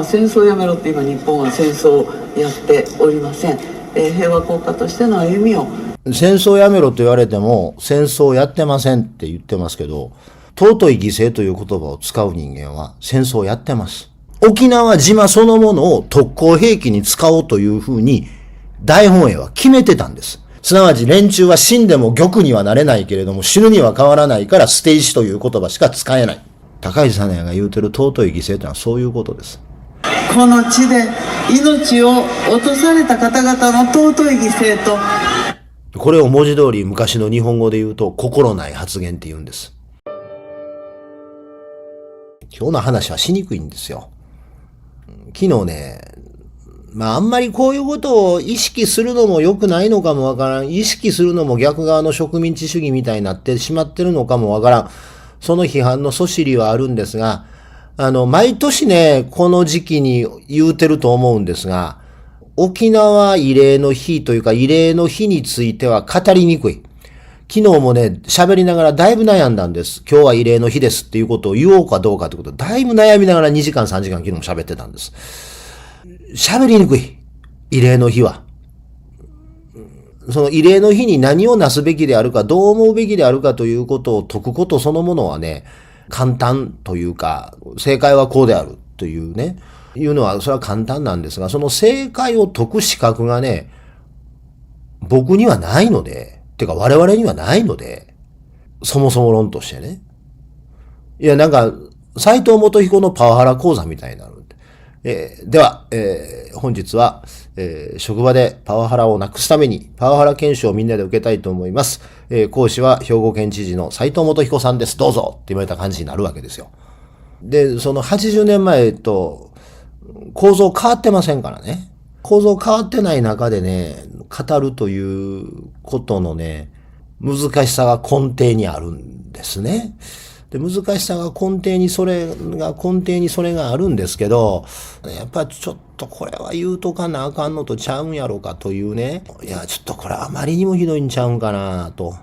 戦争をやめろって今日本は戦争をやっておりません。平和国家としての歩みを。戦争をやめろと言われても戦争をやってませんって言ってますけど、尊い犠牲という言葉を使う人間は戦争をやってます。沖縄島そのものを特攻兵器に使おうというふうに大本営は決めてたんです。すなわち連中は死んでも玉にはなれないけれども死ぬには変わらないから捨て石という言葉しか使えない。高市早苗が言うてる尊い犠牲というのはそういうことです。この地で命を落とされた方々の尊い犠牲と、これを文字通り昔の日本語で言うと心ない発言って言うんです。今日の話はしにくいんですよ。昨日ね、あんまりこういうことを意識するのも良くないのかもわからん。意識するのも逆側の植民地主義みたいになってしまってるのかもわからん。その批判のそしりはあるんですが、毎年ね、この時期に言うてると思うんですが、沖縄慰霊の日というか慰霊の日については語りにくい。昨日もね、喋りながらだいぶ悩んだんです。今日は慰霊の日ですっていうことを言おうかどうかってことをだいぶ悩みながら2時間3時間昨日も喋ってたんです。喋りにくい。慰霊の日は。その慰霊の日に何をなすべきであるか、どう思うべきであるかということを説くことそのものはね、簡単というか、正解はこうであるというね、いうのはそれは簡単なんですが、その正解を説く資格がね、僕にはないので、てか我々にはないので、そもそも論としてね。いや、斎藤元彦のパワハラ講座みたいになる。では、本日は、職場でパワハラをなくすためにパワハラ研修をみんなで受けたいと思います。講師は兵庫県知事の斎藤元彦さんです。どうぞって言われた感じになるわけですよ。で、その80年前と構造変わってませんからね。構造変わってない中でね、語るということのね、難しさが根底にあるんですね。で、難しさが根底にそれがあるんですけど、やっぱちょっとこれは言うとかなあかんのとちゃうんやろかというね。いや、ちょっとこれあまりにもひどいんちゃうんかなと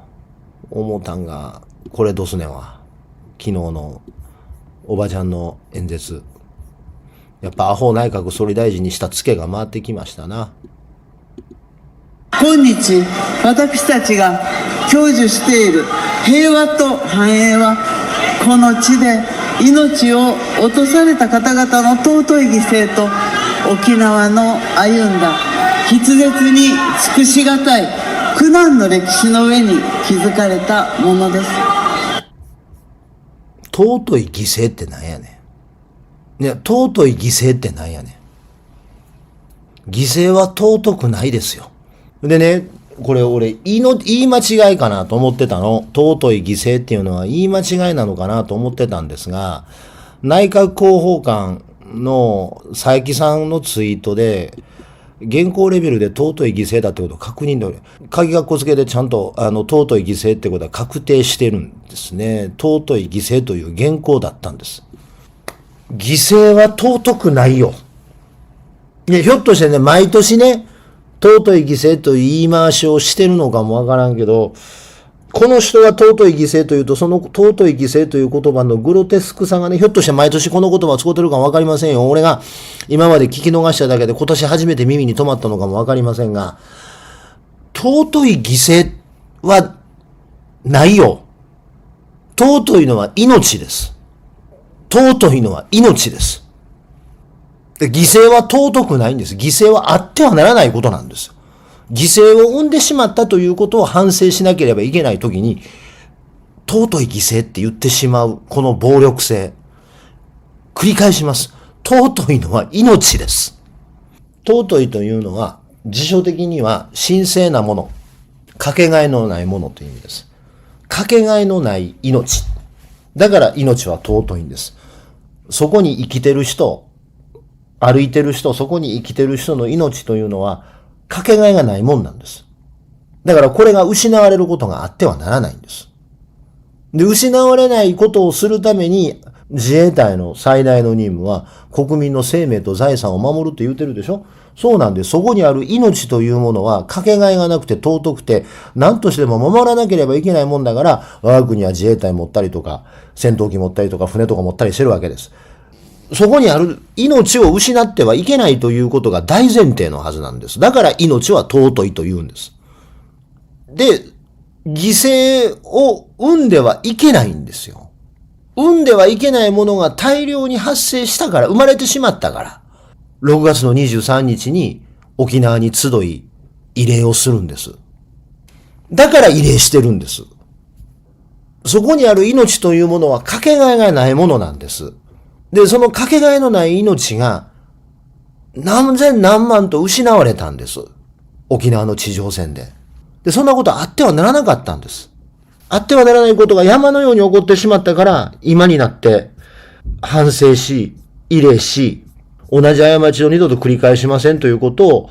思ったんが、これどすねは。昨日のおばちゃんの演説。やっぱアホ内閣総理大臣にしたツケが回ってきましたな。今日私たちが享受している平和と繁栄は、この地で命を落とされた方々の尊い犠牲と沖縄の歩んだ筆舌に尽くしがたい苦難の歴史の上に築かれたものです。尊い犠牲ってなんやねん。いや、尊い犠牲ってなんやねん。犠牲は尊くないですよ。でね、これ俺言い間違いかなと思ってたの。尊い犠牲っていうのは言い間違いなのかなと思ってたんですが、内閣広報官の佐伯さんのツイートで、現行レベルで尊い犠牲だってことを確認で、鍵括弧付けでちゃんと尊い犠牲ってことは確定してるんですね。尊い犠牲という原稿だったんです。犠牲は尊くないよ。ひょっとしてね、毎年ね、尊い犠牲という言い回しをしてるのかもわからんけど、この人が尊い犠牲というと、その尊い犠牲という言葉のグロテスクさがね、ひょっとして毎年この言葉を使ってるかもわかりませんよ。俺が今まで聞き逃しただけで今年初めて耳に留まったのかもわかりませんが、尊い犠牲はないよ。尊いのは命です。尊いのは命です。犠牲は尊くないんです。犠牲はあってはならないことなんです。犠牲を生んでしまったということを反省しなければいけないときに、尊い犠牲って言ってしまう、この暴力性。繰り返します。尊いのは命です。尊いというのは、辞書的には神聖なもの、かけがえのないものという意味です。かけがえのない命。だから命は尊いんです。そこに生きてる人、歩いてる人、そこに生きてる人の命というのは、かけがえがないもんなんです。だからこれが失われることがあってはならないんです。で、失われないことをするために、自衛隊の最大の任務は、国民の生命と財産を守るって言ってるでしょ？そうなんです。そこにある命というものは、かけがえがなくて尊くて、何としても守らなければいけないもんだから、我が国は自衛隊持ったりとか、戦闘機持ったりとか、船とか持ったりしてるわけです。そこにある命を失ってはいけないということが大前提のはずなんです。だから命は尊いと言うんです。で、犠牲を生んではいけないんですよ。生んではいけないものが大量に発生したから、生まれてしまったから、6月の23日に沖縄に集い、慰霊をするんです。だから慰霊してるんです。そこにある命というものはかけがえがないものなんです。で、そのかけがえのない命が何千何万と失われたんです。沖縄の地上戦で。で、そんなことあってはならなかったんです。あってはならないことが山のように起こってしまったから、今になって反省し、慰霊し、同じ過ちを二度と繰り返しませんということを、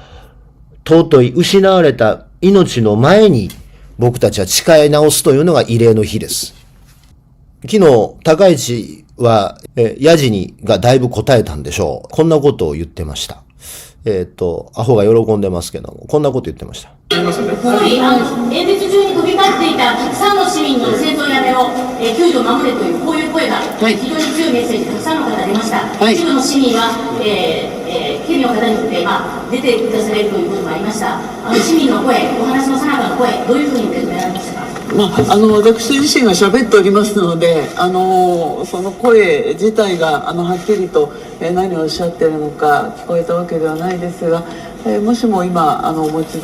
尊い失われた命の前に僕たちは誓い直すというのが慰霊の日です。昨日、高市は、ヤジにがだいぶ答えたんでしょう。こんなことを言ってました。アホが喜んでますけども、こんなこと言ってました。総理、演説中に飛び交っていたたくさんの市民の戦争やめろ、救助を守れという、こういう声が、非常に強いメッセージ、たくさんの方出ました。一部の市民は、県の方によって、出てくだされるということもありました。市民の声、お話の最中の声、どういうふうに受け止められましたか。私自身が喋っておりますので、その声自体がはっきりと何をおっしゃっているのか聞こえたわけではないですが、もしも今望月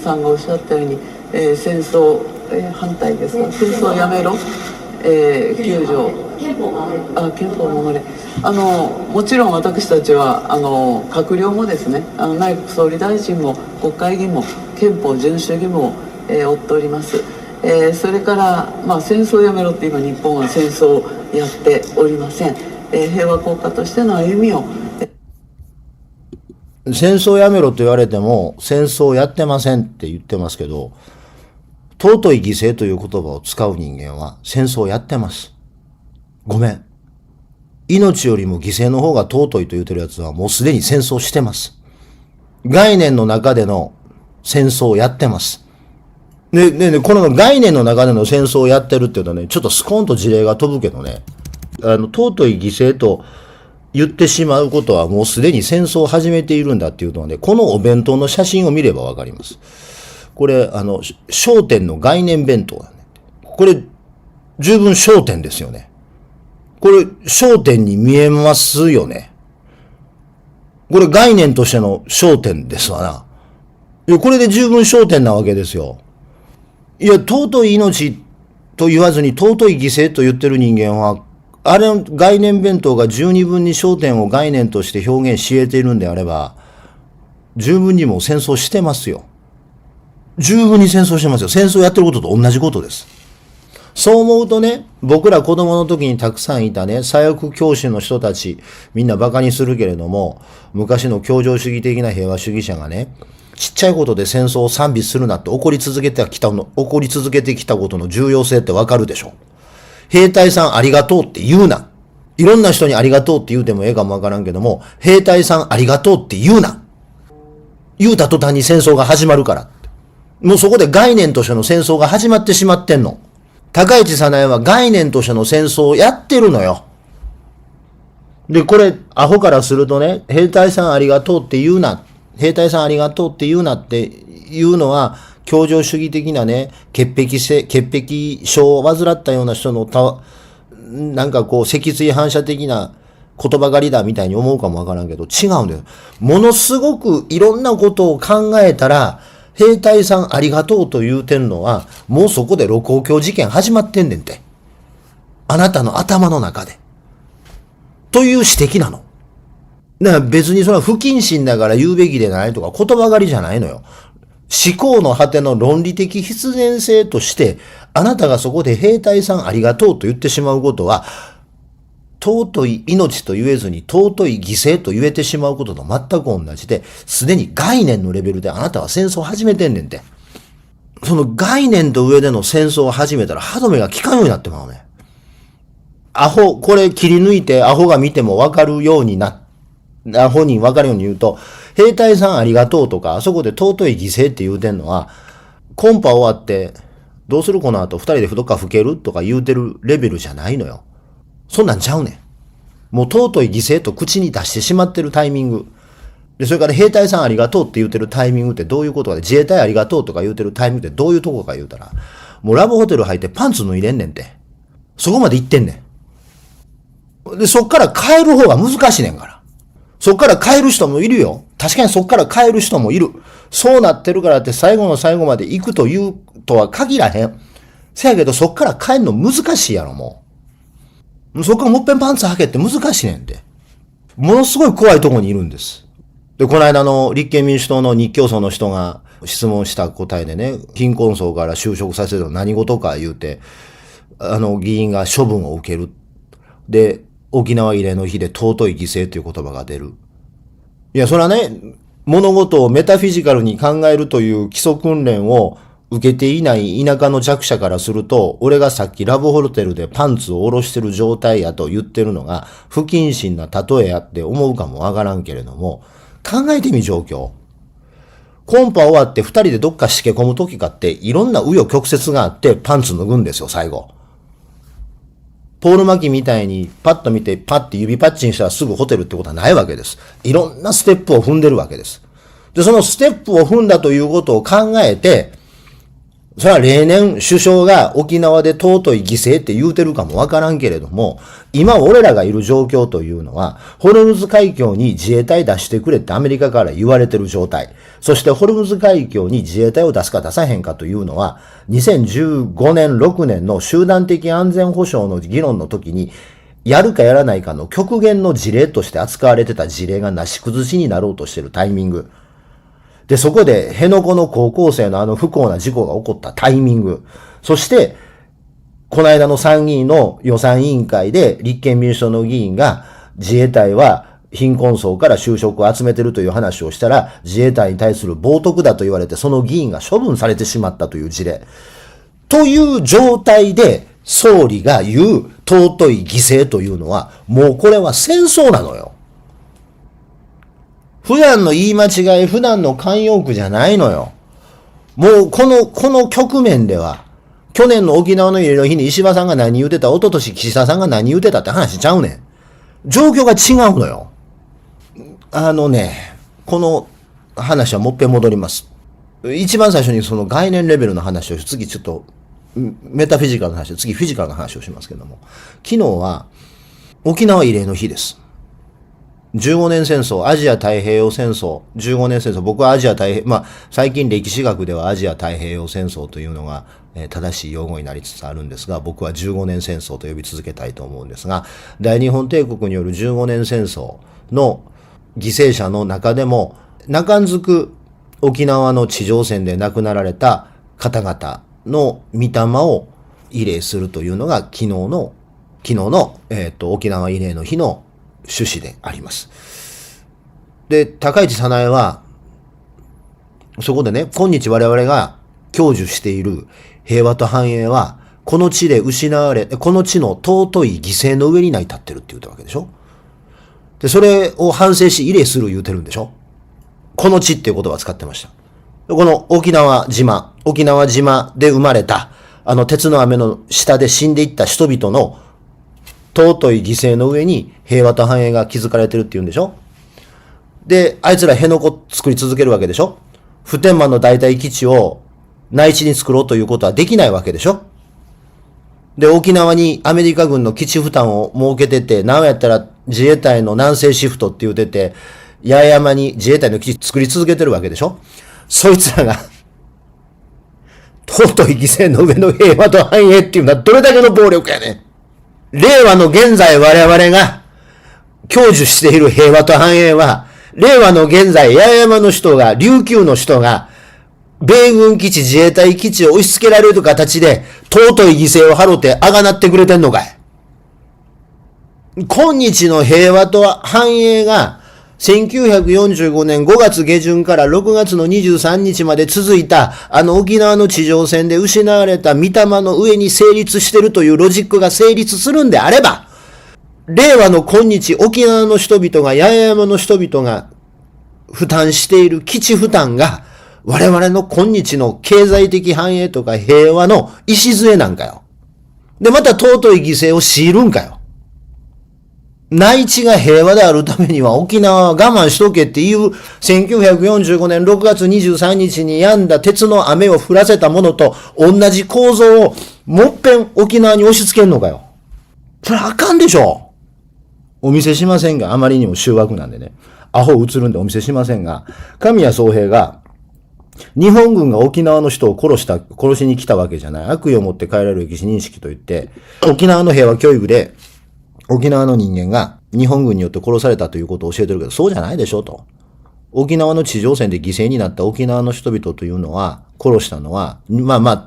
さんがおっしゃったように、戦争、反対ですか、戦争をやめろ、救助、憲法を守れ、もちろん私たちは閣僚もですね、内閣総理大臣も国会議員も憲法遵守義務を、負っております。それから、戦争をやめろって今日本は戦争をやっておりません。平和国家としての歩みを、戦争をやめろと言われても戦争をやってませんって言ってますけど、尊い犠牲という言葉を使う人間は戦争をやってます。ごめん。命よりも犠牲の方が尊いと言ってるやつはもうすでに戦争してます。概念の中での戦争をやってます。で、この概念の中での戦争をやってるっていうとね、ちょっとスコーンと事例が飛ぶけどね、尊い犠牲と言ってしまうことはもうすでに戦争を始めているんだっていうのはね、このお弁当の写真を見ればわかります。これ、焦点の概念弁当だね。これ、十分焦点ですよね。これ、焦点に見えますよね。これ概念としての焦点ですわな。いや、これで十分焦点なわけですよ。いや、尊い命と言わずに尊い犠牲と言ってる人間は、あれの概念弁当が十二分に焦点を概念として表現し得ているんであれば、十分にもう戦争してますよ。十分に戦争してますよ。戦争やってることと同じことです。そう思うとね、僕ら子供の時にたくさんいたね、左翼教師の人たち、みんな馬鹿にするけれども、昔の教条主義的な平和主義者がね、ちっちゃいことで戦争を賛美するなって怒り続けてきたことの重要性ってわかるでしょ。兵隊さんありがとうって言うな。いろんな人にありがとうって言うてもええかもわからんけども、兵隊さんありがとうって言うな。言うた途端に戦争が始まるから。もうそこで概念としての戦争が始まってしまってんの。高市早苗は概念としての戦争をやってるのよ。で、これ、アホからするとね、兵隊さんありがとうって言うな。兵隊さんありがとうって言うなっていうのは、教条主義的なね、潔癖症を患ったような人のなんかこう、脊椎反射的な言葉狩りだみたいに思うかもわからんけど、違うんだよ。ものすごくいろんなことを考えたら、兵隊さんありがとうと言うてんのは、もうそこで盧溝橋事件始まってんねんて。あなたの頭の中で。という指摘なの。だから別にそれは不謹慎だから言うべきでないとか言葉狩りじゃないのよ。思考の果ての論理的必然性として、あなたがそこで兵隊さんありがとうと言ってしまうことは、尊い命と言えずに尊い犠牲と言えてしまうことと全く同じで、すでに概念のレベルであなたは戦争を始めてんねんて。その概念と上での戦争を始めたら歯止めが効かんようになってまうね。これ切り抜いてアホが見てもわかるようにアホにわかるように言うと、兵隊さんありがとうとか、あそこで尊い犠牲って言うてんのは、コンパ終わって、どうするこの後二人でどっか吹けるとか言うてるレベルじゃないのよ。そんなんちゃうねん。もう尊い犠牲と口に出してしまってるタイミング。で、それから兵隊さんありがとうって言ってるタイミングってどういうことかで、自衛隊ありがとうとか言ってるタイミングってどういうとこか言うたら、もうラブホテル入ってパンツ脱いでんねんて。そこまで行ってんねん。で、そっから帰る方が難しいねんから。そっから帰る人もいるよ。確かにそっから帰る人もいる。そうなってるからって最後の最後まで行くというとは限らへん。せやけどそっから帰るの難しいやろ、もう。そっからもっぺんパンツ履けって難しいねんて。ものすごい怖いとこにいるんです。で、この間の立憲民主党の日教組の人が質問した答えでね、貧困層から就職させるの何事か言うて、議員が処分を受ける。で、沖縄慰霊の日で尊い犠牲という言葉が出る。いや、それはね、物事をメタフィジカルに考えるという基礎訓練を受けていない田舎の弱者からすると、俺がさっきラブホテルでパンツを下ろしてる状態やと言ってるのが不謹慎な例えやって思うかもわからんけれども、考えてみ状況。コンパ終わって二人でどっかしけ込む時かっていろんな紆余曲折があってパンツ脱ぐんですよ、最後。ポール・マキみたいにパッと見てパッて指パッチンしたらすぐホテルってことはないわけです。いろんなステップを踏んでるわけです。で、そのステップを踏んだということを考えて、それは例年首相が沖縄で尊い犠牲って言うてるかもわからんけれども、今俺らがいる状況というのは、ホルムズ海峡に自衛隊出してくれってアメリカから言われてる状態。そしてホルムズ海峡に自衛隊を出すか出さへんかというのは、2015年、6年の集団的安全保障の議論の時に、やるかやらないかの極限の事例として扱われてた事例がなし崩しになろうとしているタイミング。で、そこで辺野古の高校生の不幸な事故が起こったタイミング。そして、この間の参議院の予算委員会で立憲民主党の議員が自衛隊は貧困層から就職を集めてるという話をしたら自衛隊に対する冒涜だと言われてその議員が処分されてしまったという事例。という状態で総理が言う尊い犠牲というのはもうこれは戦争なのよ。普段の言い間違い、普段の慣用句じゃないのよ。もうこの局面では、去年の沖縄の慰霊の日に石破さんが何言うてた、一昨年岸田さんが何言うてたって話ちゃうねん。状況が違うのよ。この話はもっぺん戻ります。一番最初にその概念レベルの話を、次ちょっとメタフィジカルの話、次フィジカルの話をしますけども、昨日は沖縄慰霊の日です。15年戦争、アジア太平洋戦争、15年戦争、僕はアジア太平、最近歴史学ではアジア太平洋戦争というのが、正しい用語になりつつあるんですが、僕は15年戦争と呼び続けたいと思うんですが、大日本帝国による15年戦争の犠牲者の中でも、中んづく沖縄の地上戦で亡くなられた方々の御霊を慰霊するというのが昨日の、沖縄慰霊の日の趣旨であります。で、高市早苗は、そこでね、今日我々が享受している平和と繁栄は、この地で失われ、この地の尊い犠牲の上に成り立ってるって言ったわけでしょ。で、それを反省し慰霊する言うてるんでしょ。この地っていう言葉を使ってました。この沖縄島で生まれた、鉄の雨の下で死んでいった人々の尊い犠牲の上に平和と繁栄が築かれてるって言うんでしょ。で、あいつら辺野古作り続けるわけでしょ。普天間の代替基地を内地に作ろうということはできないわけでしょ。で、沖縄にアメリカ軍の基地負担を設けてて、なんやったら自衛隊の南西シフトって言うてて、八重山に自衛隊の基地作り続けてるわけでしょ。そいつらが、尊い犠牲の上の平和と繁栄っていうのはどれだけの暴力やねん。令和の現在我々が享受している平和と繁栄は、令和の現在八重山の人が、琉球の人が、米軍基地、自衛隊基地を押し付けられる形で、尊い犠牲を払ってあがなってくれてんのかい。今日の平和と繁栄が、1945年5月下旬から6月の23日まで続いた、沖縄の地上戦で失われた御霊の上に成立しているというロジックが成立するんであれば、令和の今日、沖縄の人々が、八重山の人々が負担している基地負担が、我々の今日の経済的繁栄とか平和の礎なんかよ。で、また尊い犠牲を強いるんかよ。内地が平和であるためには沖縄は我慢しとけっていう1945年6月23日に止んだ鉄の雨を降らせたものと同じ構造をもっぺん沖縄に押し付けんのかよ。それあかんでしょ。お見せしませんが、あまりにも醜悪なんでね。アホ映るんでお見せしませんが、神谷宗平が日本軍が沖縄の人を殺しに来たわけじゃない。悪意を持って帰られる歴史認識と言って、沖縄の平和教育で、沖縄の人間が日本軍によって殺されたということを教えてるけど、そうじゃないでしょと。沖縄の地上戦で犠牲になった沖縄の人々というのは、殺したのは、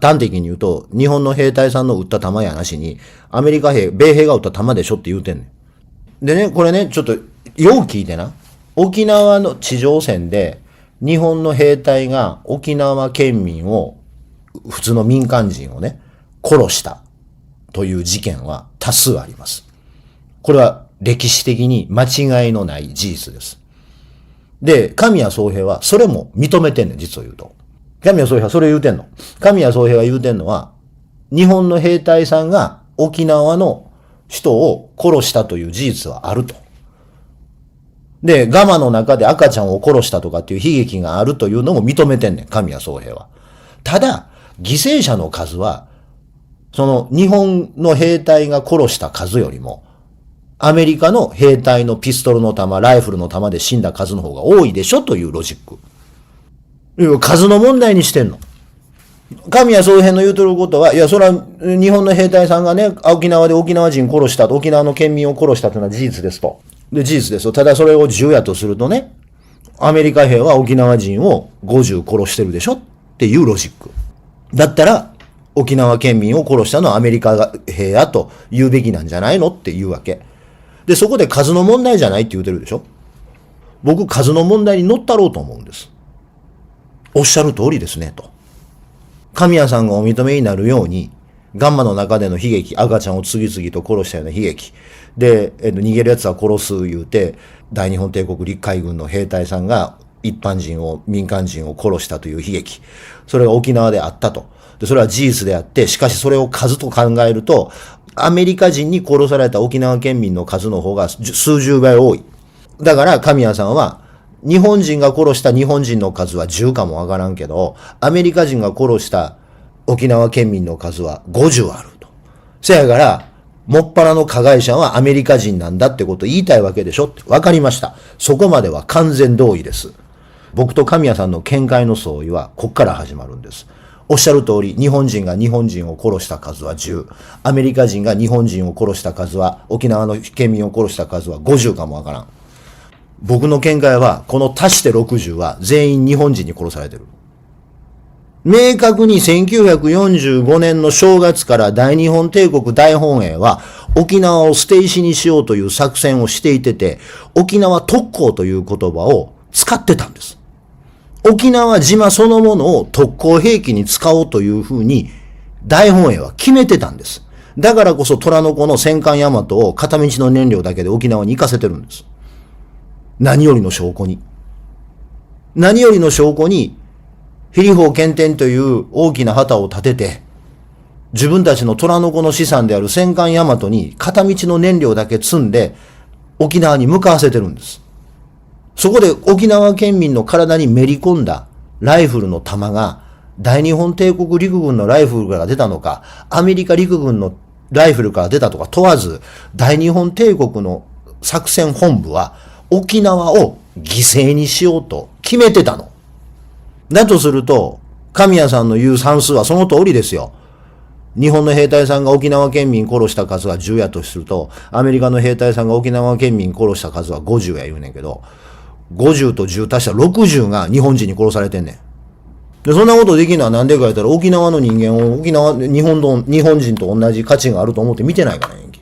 端的に言うと、日本の兵隊さんの撃った弾やなしに、米兵が撃った弾でしょって言うてんねん。でね、これね、ちょっと、よう聞いてな。沖縄の地上戦で、日本の兵隊が沖縄県民を、普通の民間人をね、殺したという事件は多数あります。これは歴史的に間違いのない事実です。で、神谷宗平はそれも認めてんねん、実を言うと。神谷宗平はそれ言うてんの。神谷宗平が言うてんのは、日本の兵隊さんが沖縄の人を殺したという事実はあると。で、ガマの中で赤ちゃんを殺したとかっていう悲劇があるというのも認めてんねん、神谷宗平は。ただ、犠牲者の数は、その日本の兵隊が殺した数よりも、アメリカの兵隊のピストルの弾、ライフルの弾で死んだ数の方が多いでしょというロジック。数の問題にしてんの。神谷宗平の言うとることは、いや、それは日本の兵隊さんがね、沖縄で沖縄人殺したと、沖縄の県民を殺したというのは事実ですと。で、事実ですと。ただそれを銃やとするとね、アメリカ兵は沖縄人を50殺してるでしょっていうロジック。だったら、沖縄県民を殺したのはアメリカ兵やと言うべきなんじゃないのっていうわけ。で、そこで数の問題じゃないって言うてるでしょ。僕、数の問題に乗ったろうと思うんです。おっしゃる通りですね、と。神谷さんがお認めになるように、ガンマの中での悲劇、赤ちゃんを次々と殺したような悲劇。で、逃げる奴は殺す言うて、大日本帝国陸海軍の兵隊さんが一般人を、民間人を殺したという悲劇。それが沖縄であったと。で、それは事実であって、しかしそれを数と考えると、アメリカ人に殺された沖縄県民の数の方が数十倍多い。だから神谷さんは、日本人が殺した日本人の数は10かもわからんけど、アメリカ人が殺した沖縄県民の数は50あると。せやから、もっぱらの加害者はアメリカ人なんだってことを言いたいわけでしょって。わかりました。そこまでは完全同意です。僕と神谷さんの見解の相違は、こっから始まるんです。おっしゃる通り、日本人が日本人を殺した数は10。アメリカ人が日本人を殺した数は、沖縄の県民を殺した数は50かもわからん。僕の見解は、この足して60は全員日本人に殺されてる。明確に1945年の正月から大日本帝国大本営は沖縄を捨て石にしようという作戦をしていて、沖縄特攻という言葉を使ってたんです。沖縄島そのものを特攻兵器に使おうというふうに大本営は決めてたんです。だからこそ虎の子の戦艦大和を片道の燃料だけで沖縄に行かせてるんです。何よりの証拠に。何よりの証拠に、ヘリ砲検天という大きな旗を立てて、自分たちの虎の子の資産である戦艦大和に片道の燃料だけ積んで、沖縄に向かわせてるんです。そこで沖縄県民の体にめり込んだライフルの弾が、大日本帝国陸軍のライフルから出たのか、アメリカ陸軍のライフルから出たとか問わず、大日本帝国の作戦本部は沖縄を犠牲にしようと決めてたの。だとすると、神谷さんの言う算数はその通りですよ。日本の兵隊さんが沖縄県民殺した数が10やとすると、アメリカの兵隊さんが沖縄県民殺した数は50や言うねんけど、50と10足したら60が日本人に殺されてんねん。で、そんなことできるのはなんでか言ったら、沖縄の人間を日本人と同じ価値があると思って見てないからやんけ。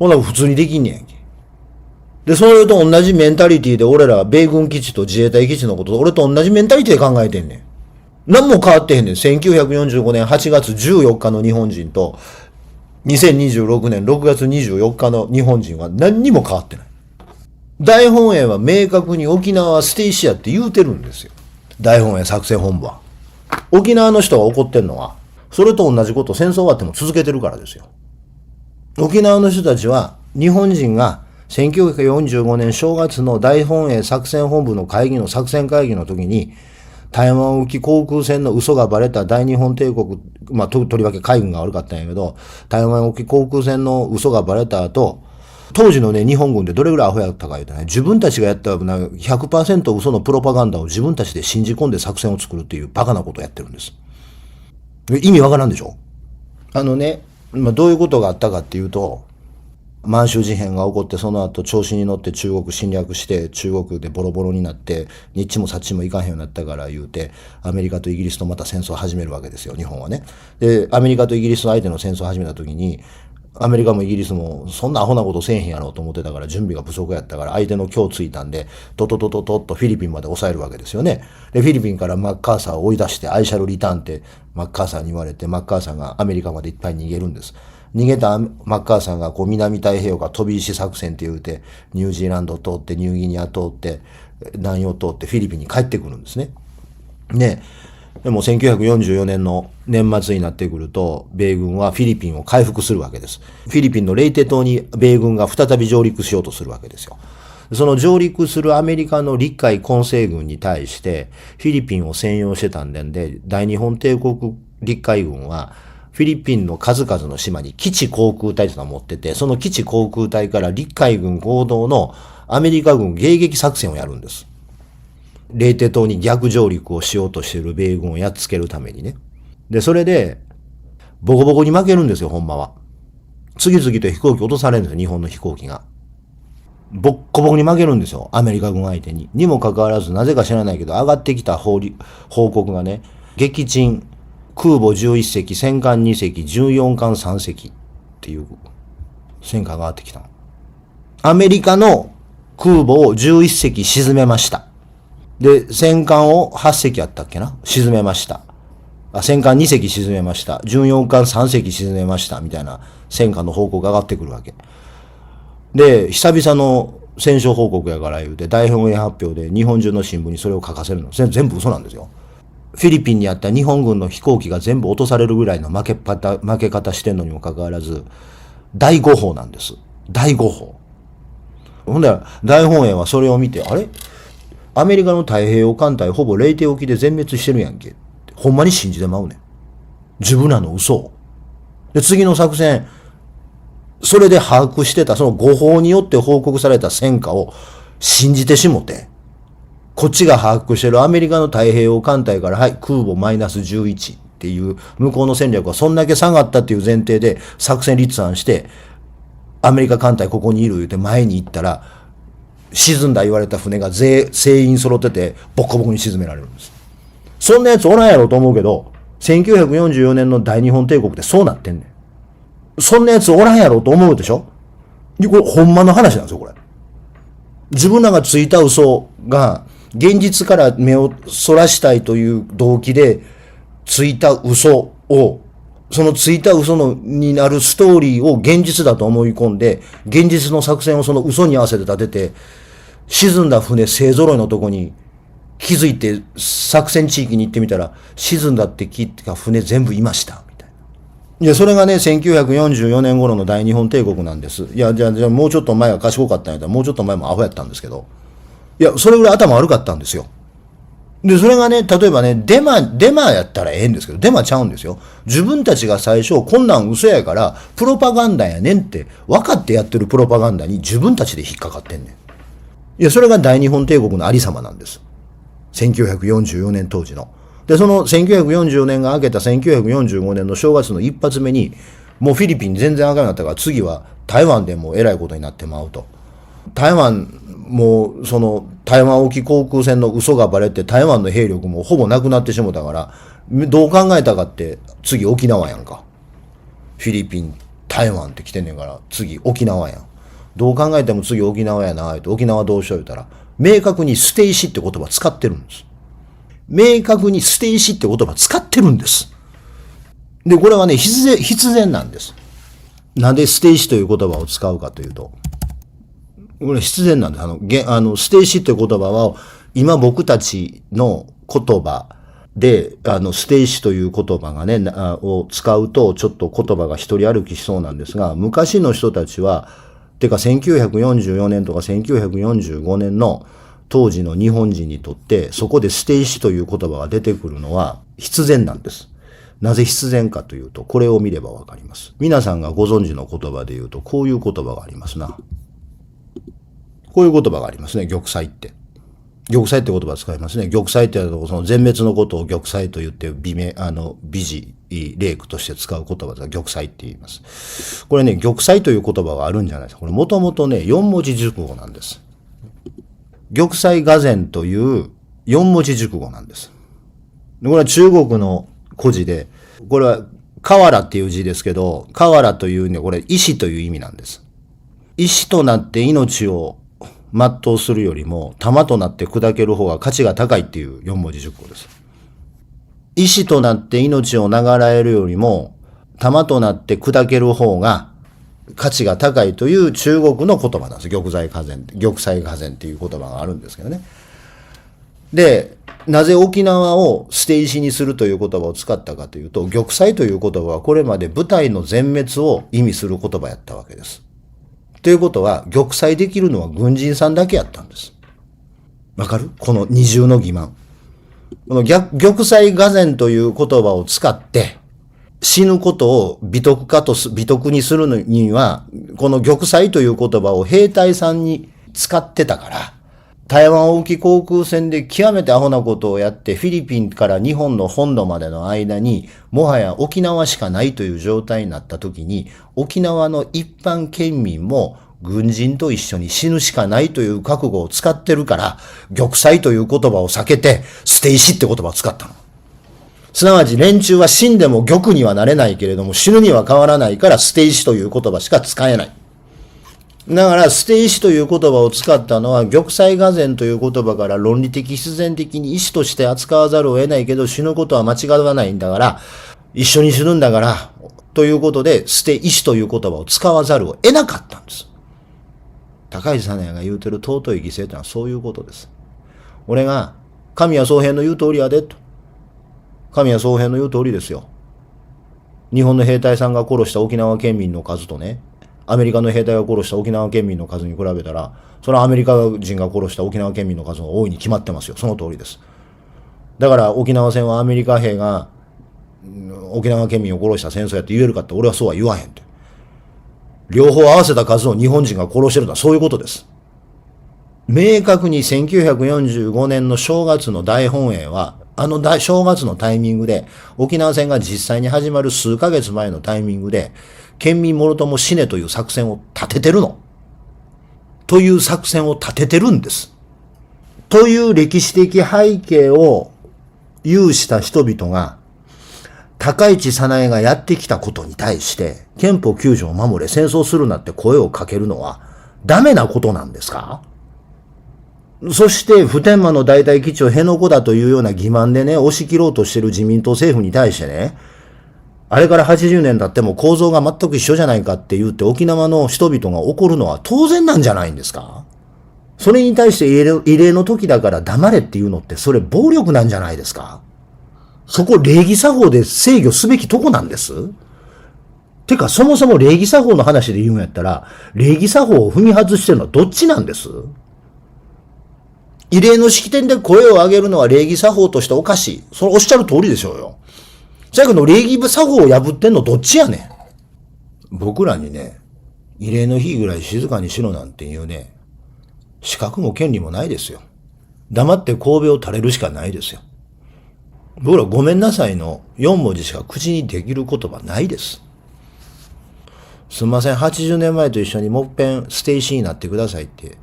ほな普通にできんねんやんけ。で、それと同じメンタリティで俺ら米軍基地と自衛隊基地のこと、俺と同じメンタリティで考えてんねん。何も変わってへんねん。1945年8月14日の日本人と、2026年6月24日の日本人は何にも変わってない。大本営は明確に沖縄は捨て石やって言うてるんですよ。大本営作戦本部は。沖縄の人が怒ってんのは、それと同じこと戦争終わっても続けてるからですよ。沖縄の人たちは、日本人が1945年正月の大本営作戦本部の作戦会議の時に、台湾沖航空船の嘘がバレた大日本帝国、とりわけ海軍が悪かったんやけど、台湾沖航空船の嘘がバレた後、当時のね、日本軍でどれぐらいアホやったか言うとね、自分たちがやった 100% 嘘のプロパガンダを自分たちで信じ込んで作戦を作るっていうバカなことをやってるんです。意味わからんでしょ？どういうことがあったかっていうと、満州事変が起こって、その後調子に乗って中国侵略して、中国でボロボロになって、ニッチもサッチもいかへんようになったから言うて、アメリカとイギリスとまた戦争を始めるわけですよ、日本はね。で、アメリカとイギリスの相手の戦争を始めた時に、アメリカもイギリスもそんなアホなことせえへんやろうと思ってたから、準備が不足やったから、相手の今日ついたんで、とっとフィリピンまで抑えるわけですよね。で、フィリピンからマッカーサーを追い出して、アイシャルリターンってマッカーサーに言われて、マッカーサーがアメリカまでいっぱい逃げるんです。逃げたマッカーサーが南太平洋から飛び石作戦って言うて、ニュージーランド通ってニューギニア通って、南洋通ってフィリピンに帰ってくるんですね。ね。でも1944年の年末になってくると、米軍はフィリピンを回復するわけです。フィリピンのレイテ島に米軍が再び上陸しようとするわけですよ。その上陸するアメリカの陸海混成軍に対して、フィリピンを占領してたんで、大日本帝国陸海軍は、フィリピンの数々の島に基地航空隊というのを持ってて、その基地航空隊から陸海軍合同のアメリカ軍迎撃作戦をやるんです。レイテ島に逆上陸をしようとしている米軍をやっつけるためにね。で、それで、ボコボコに負けるんですよ、ほんまは。次々と飛行機落とされるんですよ、日本の飛行機が。ボッコボコに負けるんですよ、アメリカ軍相手に。にもかかわらず、なぜか知らないけど、上がってきた報告がね、撃沈、空母11隻、戦艦2隻、14艦3隻っていう戦艦が上がってきたの。アメリカの空母を11隻沈めました。で、戦艦を8隻あったっけな？沈めました。戦艦2隻沈めました。14艦3隻沈めました。みたいな戦艦の報告が上がってくるわけ。で、久々の戦勝報告やから言うて、大本営発表で日本中の新聞にそれを書かせるの。全部嘘なんですよ。フィリピンにあった日本軍の飛行機が全部落とされるぐらいの負け方してんのにもかかわらず、大誤報なんです。大誤報。ほんで、大本営はそれを見て、あれ？アメリカの太平洋艦隊ほぼレイテ沖で全滅してるやんけ。ほんまに信じてまうねん。自分らの嘘を。で、次の作戦、それで把握してた、その誤報によって報告された戦果を信じてしもて、こっちが把握してるアメリカの太平洋艦隊から、はい、空母-11っていう向こうの戦略はそんだけ下がったっていう前提で作戦立案して、アメリカ艦隊ここにいる言うて前に行ったら、沈んだ言われた船が全員揃ってて、ボコボコに沈められるんです。そんなやつおらんやろと思うけど、1944年の大日本帝国ってそうなってんねん。そんなやつおらんやろと思うでしょ？これほんまの話なんですよ、これ。自分らがついた嘘が、現実から目をそらしたいという動機で、ついた嘘を、そのついた嘘になるストーリーを現実だと思い込んで、現実の作戦をその嘘に合わせて立てて、沈んだ船勢揃いのとこに気づいて作戦地域に行ってみたら、沈んだって聞いた船全部いました。みたいな。いや、それがね、1944年頃の大日本帝国なんです。いや、じゃあもうちょっと前は賢かったんやったら、もうちょっと前もアホやったんですけど。いや、それぐらい頭悪かったんですよ。で、それがね、例えばね、デマやったらええんですけど、デマちゃうんですよ。自分たちが最初、こんなん嘘やから、プロパガンダやねんって、分かってやってるプロパガンダに自分たちで引っかかってんねん。いや、それが大日本帝国のありさまなんです。1944年当時の。で、その1944年が明けた1945年の正月の一発目に、もうフィリピン全然あかんかったから、次は台湾でもうえらいことになってまうと。台湾、もう、台湾沖航空船の嘘がバレて、台湾の兵力もほぼなくなってしもたから、どう考えたかって、次沖縄やんか。フィリピン、台湾って来てんねんから、次沖縄やん。どう考えても次沖縄やな、って沖縄どうしよう言ったら、明確に捨て石って言葉使ってるんです。明確に捨て石って言葉使ってるんです。で、これはね、必然なんです。なんで捨て石という言葉を使うかというと、これ必然なんです。捨て石って言葉は、今僕たちの言葉で、捨て石という言葉がね、を使うと、ちょっと言葉が一人歩きしそうなんですが、昔の人たちは、てか1944年とか1945年の当時の日本人にとって、そこで捨て石という言葉が出てくるのは必然なんです。なぜ必然かというと、これを見ればわかります。皆さんがご存知の言葉で言うと、こういう言葉がありますな。こういう言葉がありますね、玉砕って。玉砕って言葉使いますね。玉砕ってその全滅のことを玉砕と言って、美辞霊句として使う言葉が玉砕って言います。これね、玉砕という言葉があるんじゃないですか。これもともとね、4文字熟語なんです。玉砕俄然という4文字熟語なんです。これは中国の古字で、これは河原っていう字ですけど、河原というね、これ石という意味なんです。石となって命を全うするよりも、玉となって砕ける方が価値が高いっていう4文字熟語です。石となって命を流らえるよりも、玉となって砕ける方が価値が高いという中国の言葉なんです。玉砕俄然っていう言葉があるんですけどね。で、なぜ沖縄を捨て石にするという言葉を使ったかというと、玉砕という言葉はこれまで部隊の全滅を意味する言葉やったわけです。ということは、玉砕できるのは軍人さんだけやったんです。わかる？この二重の欺瞞。この玉砕俄然という言葉を使って、死ぬことを美徳にするのには、この玉砕という言葉を兵隊さんに使ってたから、台湾沖航空船で極めてアホなことをやって、フィリピンから日本の本土までの間に、もはや沖縄しかないという状態になった時に、沖縄の一般県民も軍人と一緒に死ぬしかないという覚悟を使ってるから、玉砕という言葉を避けて、捨て石って言葉を使ったの。すなわち連中は死んでも玉にはなれないけれども、死ぬには変わらないから捨て石という言葉しか使えない。だから、捨て石という言葉を使ったのは、玉砕俄然という言葉から論理的必然的に石として扱わざるを得ないけど、死ぬことは間違わないんだから、一緒に死ぬんだから、ということで、捨て石という言葉を使わざるを得なかったんです。高市早苗が言うてる尊い犠牲というのはそういうことです。俺が、神谷宗平の言う通りやで、と。神谷宗平の言う通りですよ。日本の兵隊さんが殺した沖縄県民の数とね、アメリカの兵隊が殺した沖縄県民の数に比べたら、そのアメリカ人が殺した沖縄県民の数が多いに決まってますよ。その通りです。だから沖縄戦はアメリカ兵が沖縄県民を殺した戦争やって言えるかって俺はそうは言わへんって。両方合わせた数を日本人が殺してるのはそういうことです。明確に1945年の正月の大本営は、正月のタイミングで、沖縄戦が実際に始まる数ヶ月前のタイミングで、県民もろとも死ねという作戦を立ててるの。という作戦を立ててるんです。という歴史的背景を有した人々が、高市早苗がやってきたことに対して、憲法9条を守れ、戦争するなって声をかけるのは、ダメなことなんですか？そして、普天間の代替基地を辺野古だというような欺瞞でね、押し切ろうとしている自民党政府に対してね、あれから80年経っても構造が全く一緒じゃないかって言って沖縄の人々が怒るのは当然なんじゃないんですか？それに対して異例の時だから黙れっていうのってそれ暴力なんじゃないですか？そこ礼儀作法で制御すべきとこなんです。てかそもそも礼儀作法の話で言うんやったら、礼儀作法を踏み外してるのはどっちなんです？異例の式典で声を上げるのは礼儀作法としておかしい。それおっしゃる通りでしょうよ。だけど礼儀作法を破ってんのどっちやねん。僕らにね、異例の日ぐらい静かにしろなんていうね、資格も権利もないですよ。黙って神戸を垂れるしかないですよ。僕らごめんなさいの4文字しか口にできる言葉ないです。すんません、80年前と一緒にもっぺん捨て石になってくださいって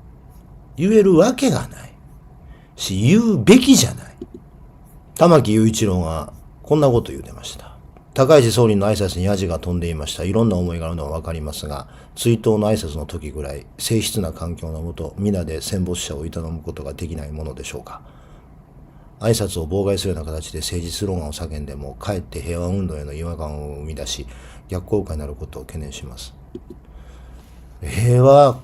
言えるわけがないし、言うべきじゃない。玉木雄一郎がこんなこと言うてました。高市総理の挨拶にヤジが飛んでいました。いろんな思いがあるのはわかりますが、追悼の挨拶の時ぐらい、静謐な環境のもと、皆で戦没者を営むことができないものでしょうか。挨拶を妨害するような形で政治スローガンを叫んでも、かえって平和運動への違和感を生み出し、逆効果になることを懸念します。平和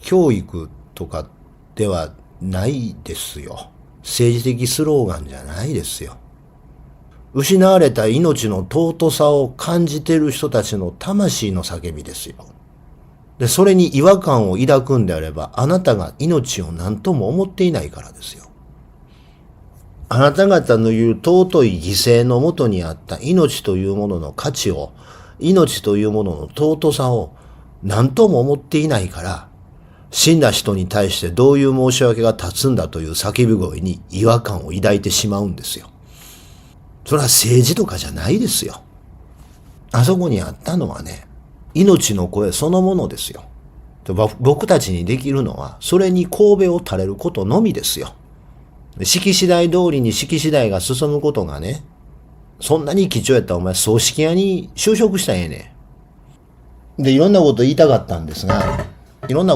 教育とかではないですよ。政治的スローガンじゃないですよ。失われた命の尊さを感じている人たちの魂の叫びですよ。で、それに違和感を抱くんであれば、あなたが命を何とも思っていないからですよ。あなた方の言う尊い犠牲のもとにあった命というものの価値を、命というものの尊さを何とも思っていないから、死んだ人に対してどういう申し訳が立つんだという叫び声に違和感を抱いてしまうんですよ。それは政治とかじゃないですよ。あそこにあったのはね、命の声そのものですよ。僕たちにできるのは、それに頭を垂れることのみですよ。式次第通りに式次第が進むことがね、そんなに貴重やったらお前葬式屋に就職したらええねん。で、いろんなこと言いたかったんですが、ちょっ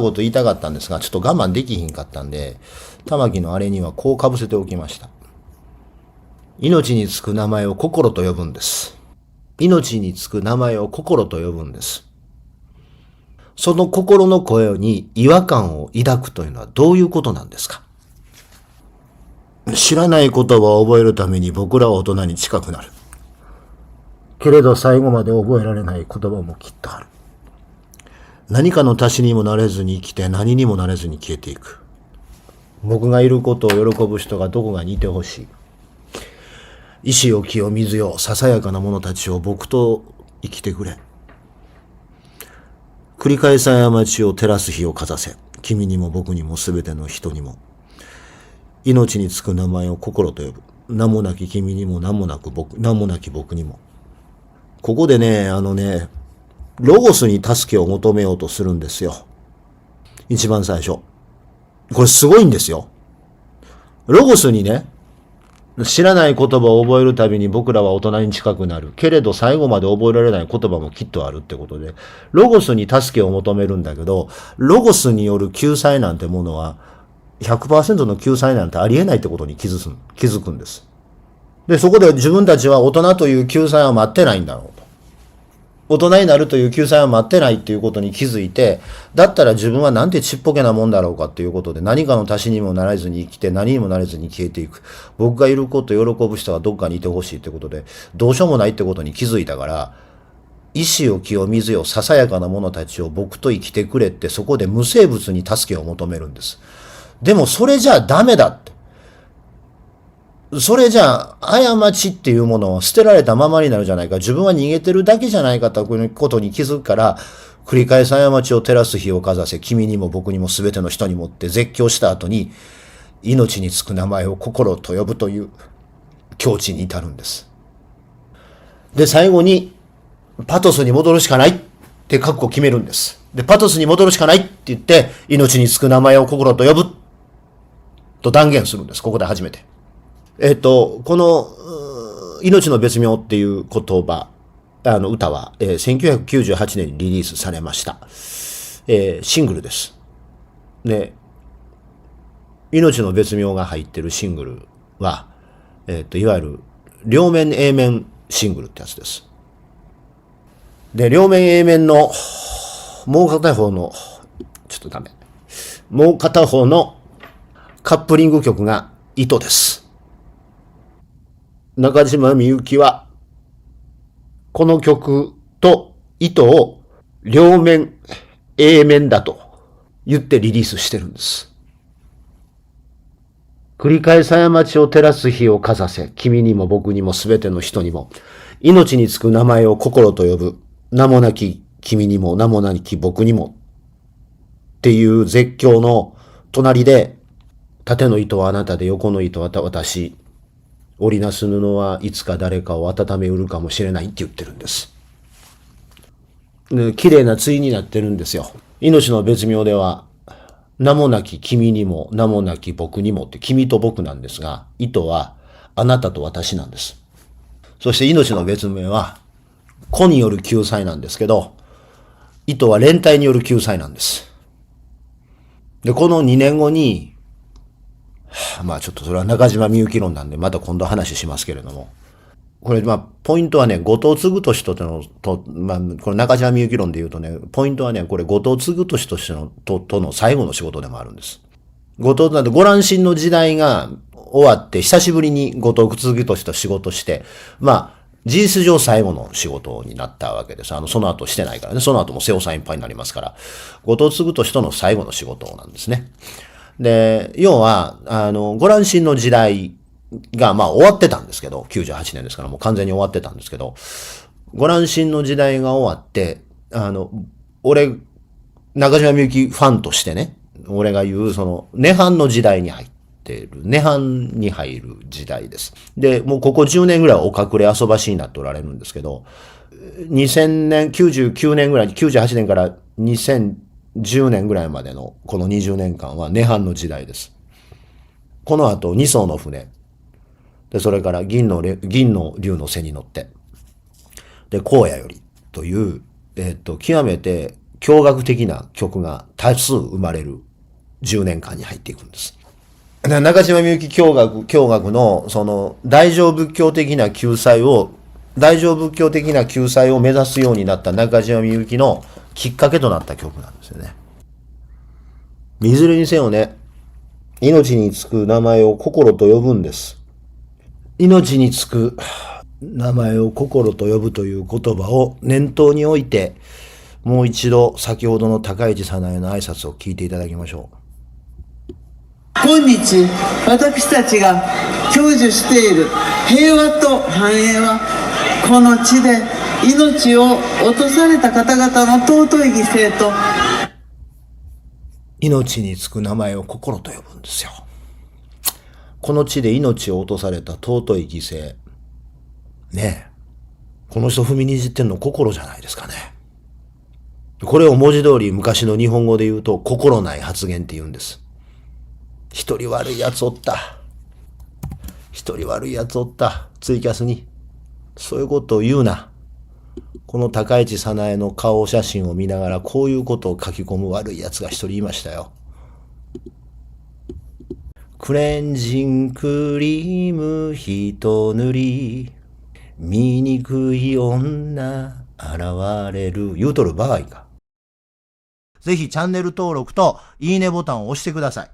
と我慢できひんかったんで、玉木のあれにはこう被せておきました。命につく名前を心と呼ぶんです。命につく名前を心と呼ぶんです。その心の声に違和感を抱くというのはどういうことなんですか？知らない言葉を覚えるために僕らは大人に近くなる。けれど最後まで覚えられない言葉もきっとある。何かの足しにもなれずに生きて何にもなれずに消えていく。僕がいることを喜ぶ人がどこかにいてほしい。石を木を水よ、ささやかな者たちを僕と生きてくれ。繰り返さ過ちを照らす日をかざせ。君にも僕にもすべての人にも。命につく名前を心と呼ぶ。名もなき君にも名もなき僕にも。ここでね、ロゴスに助けを求めようとするんですよ。一番最初。これすごいんですよ。ロゴスにね、知らない言葉を覚えるたびに僕らは大人に近くなる。けれど最後まで覚えられない言葉もきっとあるってことで、ロゴスに助けを求めるんだけど、ロゴスによる救済なんてものは、100% の救済なんてありえないってことに気づくんです。で、そこで自分たちは大人という救済は待ってないんだろうと。大人になるという救済は待ってないっていうことに気づいて、だったら自分はなんてちっぽけなもんだろうかっていうことで、何かの足しにもならずに生きて、何にもなれずに消えていく。僕がいることを喜ぶ人はどっかにいてほしいってことで、どうしようもないってことに気づいたから、石を木を水よ、ささやかな者たちを僕と生きてくれって、そこで無生物に助けを求めるんです。でもそれじゃダメだって。それじゃ過ちっていうものを捨てられたままになるじゃないか。自分は逃げてるだけじゃないかということに気づくから、繰り返す過ちを照らす日をかざせ、君にも僕にも全ての人にもって絶叫した後に、命につく名前を心と呼ぶという境地に至るんです。で、最後に、パトスに戻るしかないって覚悟を決めるんです。で、パトスに戻るしかないって言って、命につく名前を心と呼ぶと断言するんです。ここで初めて。この、命の別名っていう言葉、歌は、1998年にリリースされました。シングルです。で、命の別名が入ってるシングルは、いわゆる、両面 A 面シングルってやつです。で、両面 A 面の、もう片方のカップリング曲が糸です。中島みゆきは、この曲と糸を両面 A 面だと言ってリリースしてるんです。繰り返す過ちを照らす日をかざせ、君にも僕にもすべての人にも、命につく名前を心と呼ぶ、名もなき君にも名もなき僕にも、っていう絶叫の隣で、縦の糸はあなたで横の糸は私、織りなす布はいつか誰かを温めうるかもしれないって言ってるんです。綺麗な対になってるんですよ。命の別名では、名もなき君にも名もなき僕にもって君と僕なんですが、糸はあなたと私なんです。そして命の別名は、子による救済なんですけど、糸は連帯による救済なんです。で、この2年後に、まあちょっとそれは中島みゆき論なんでまた今度話しますけれども。これポイントはね、後藤嗣俊これ中島みゆき論で言うとね、ポイントはね、これ後藤嗣俊との最後の仕事でもあるんです。後藤なんてご乱心の時代が終わって久しぶりに後藤嗣俊と仕事して、事実上最後の仕事になったわけです。その後してないからね。その後も瀬尾さんいっぱいになりますから、後藤継と人の最後の仕事なんですね。で、要は、ご乱心の時代が、まあ終わってたんですけど、98年ですからもう完全に終わってたんですけど、ご乱心の時代が終わって、俺、中島みゆきファンとしてね、俺が言う、涅槃の時代に入ってる、涅槃に入る時代です。で、もうここ10年ぐらいお隠れ遊ばしになっておられるんですけど、2000年、99年ぐらい、98年から2010年ぐらいまでのこの20年間は涅槃の時代です。この後、二艘の船。で、それから銀の竜の背に乗って。で、荒野よりという、極めて驚愕的な曲が多数生まれる10年間に入っていくんです。中島みゆき教学の大乗仏教的な救済を目指すようになった中島みゆきのきっかけとなった曲なんですよね。いずれにせよね、命につく名前を心と呼ぶんです。命につく名前を心と呼ぶという言葉を念頭に置いて、もう一度先ほどの高市早苗の挨拶を聞いていただきましょう。今日、私たちが享受している平和と繁栄は、この地で命を落とされた方々の尊い犠牲と、命につく名前を心と呼ぶんですよ。この地で命を落とされた尊い犠牲。ねえ。この人踏みにじってんの心じゃないですかね。これを文字通り昔の日本語で言うと、心ない発言って言うんです。一人悪い奴おった。ツイキャスに。そういうことを言うな。この高市早苗の顔写真を見ながらこういうことを書き込む悪い奴が一人いましたよ。クレンジングクリーム一塗り、醜い女現れる言うとる場合か。ぜひチャンネル登録といいねボタンを押してください。